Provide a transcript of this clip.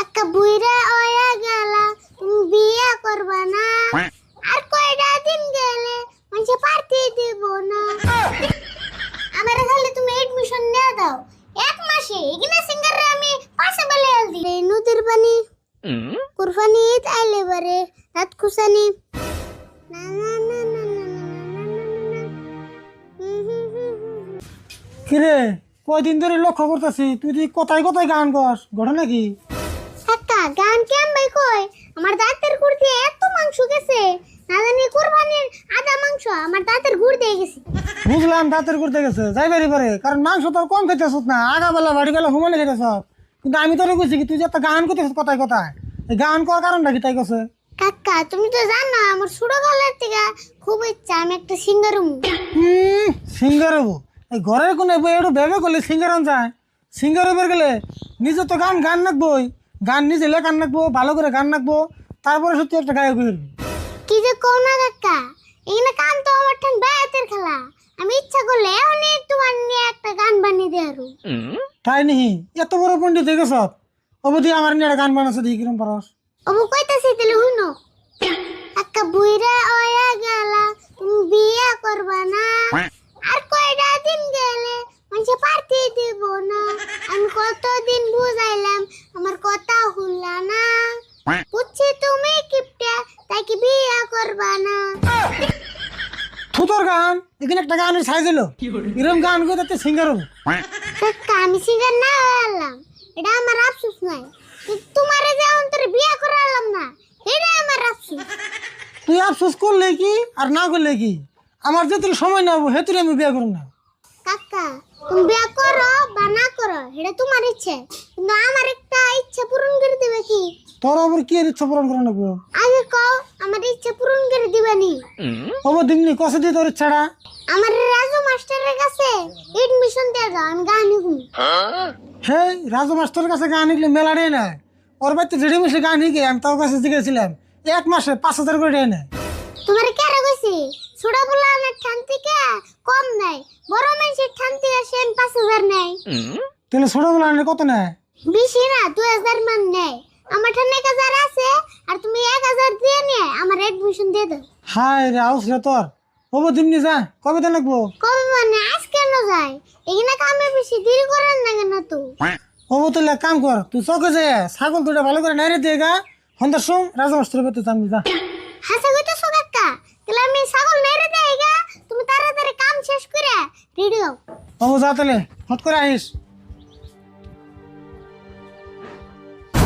একটা বুইরা হইয়া গেলা, তুমি বিয়ে করবা না। আর কয়টা দিন গেলে মানুষে পার্টি দিব না। আমার খালি তুমি এডমিশন নিয়ে দাও, এক মাসে এখানে সিঙ্গারে আমি পাশে বলে দিই। নদীর পানি কুরবানি ঈদ আইলে বারে রাত খুশানি। না না না না না না। কিরে কয়দিন ধরে লক্ষ্য করতেছি তুই তুই কোথায় কোথায় গান গাস, ঘটনা কি? কাকা গান কেমন কই? আমার দাঁতের গুড় দিয়ে এত মাংস গেছে, না জানি কুরবানির আধা মাংস আমার দাঁতের গুড় দিয়ে গেছে। বুঝলাম দাঁতের করতে গেছে যাইবারই পারে, কারণ মাংস তো কম খেতেছ না, আগাবেলা বাড়ি গেলে হুমানে খেতেছ। কিন্তু আমি তোরে কইছি কি তুই যে একটা গান করতেছিস কোথায় কোথায়, এই গান করার কারণটা কি তাই কছে? কাকা তুমি তো জানো আমার ছোটবেলার থেকে খুব ইচ্ছা আমি একটা সিঙ্গার হবো। সিঙ্গার হবো? এই ঘরের কোনে বই একটু ভেবে করলে সিঙ্গার যায়? সিঙ্গার হবার গেলে নিজে তো গান গান নাকবই, গান নিজে লেখান নাকবো, ভালো করে গান নাকবো, তারপরে সত্যি একটা গায়ক হয়ে উঠবি। কি যে কও না কাকা, এখানে গান তো আমার ঠান বায়াতের খেলা। আমি ইচ্ছা করলে অনেক তোমার নিয়ে একটা গান বানিয়ে দিয়ে আরো। তাই নিহি এত বড় পণ্ডিত হয়ে গেছ, অবধি আমার নিয়ে একটা গান বানাচ্ছে দেখি কিরম পারস। অবু কইতাছি তাহলে হুনো। একটা বুইরা হইয়া গেলা, তুমি বিয়ে করবা না। আর কয়টা দিন গেলে মানুষে পার্টি দিব না। আমি কতদিন বুঝাইলাম আমার কথা শুনলা না। বুঝছি তুমি কিপটা, তাই কি বিয়ে করবা না। থুতর গান এখানে একটা গানের সাইজ হলো, এরকম গান করে তাতে সিঙ্গার হবো। কাকা আমি সিঙ্গার না হলাম এটা আমার আফসোস নাই, কিন্তু তোমারে যে অন্তরে বিয়ে করালাম না এটা আমার আফসোস। তুই আফসোস করলে কি আর না করলে কি, আমার যেতে সময় না হবো হেতুরে আমি বিয়ে করব না। কাকা তুমি বিয়ে করো বা না করো এটা তোমার ইচ্ছে, কিন্তু আমার একটা ইচ্ছা পূরণ করে দিবে কি? তোর আবার কি এর ইচ্ছা পূরণ করে নেবো? আগে কও আমার ইচ্ছা পূরণ করে দিবানি। হবো দিমনি কষে দিয়ে তোর ইচ্ছাটা। আমার রাজু মাস্টারের কাছে এডমিশন দিয়ে দাও, আমি গান শিখবো। হে রাজু মাস্টারের কাছে গান শিখলে মেলা রে না, ওর বাড়িতে জেডি মিশে গান শিখে আমি তোর কাছে জিজ্ঞেছিলাম, এক মাসে 5,000 করে দেয় না। তোমার কেন কইছি ছোট পোলানের ঠান থেকে কম নাই, বড় মানুষের ঠান থেকে সেন 5,000 নেয়। তাহলে ছোটবেলা কত নেয়? বেশি না 2,000 মান নেয়। আমার ঠান 1,000 আছে আর তুমি 1,000 দিয়ে নিয়ে আমার এডমিশন দিয়ে দাও। হায় রে আউস রে তোর। হবো দিমনি যা, কবে দেন লাগবো? কবে মানে আজ কেন যায়? এখানে কামে বেশি দেরি করেন না কেন তো? হবো তাহলে এক কাম কর, তুই চকে যে ছাগল দুটা ভালো করে নাইরে দিয়ে গা, সন্ধ্যার সময় রাজু মাস্টারের বাড়িতে যাবি যা। হাসা কইতাছো কাকা, তাহলে আমি ছাগল নেড়ে দেই গা, তুমি তাড়াতাড়ি কাম শেষ করে রেডি হও। হবো যা তাহলে হট করে আহিস।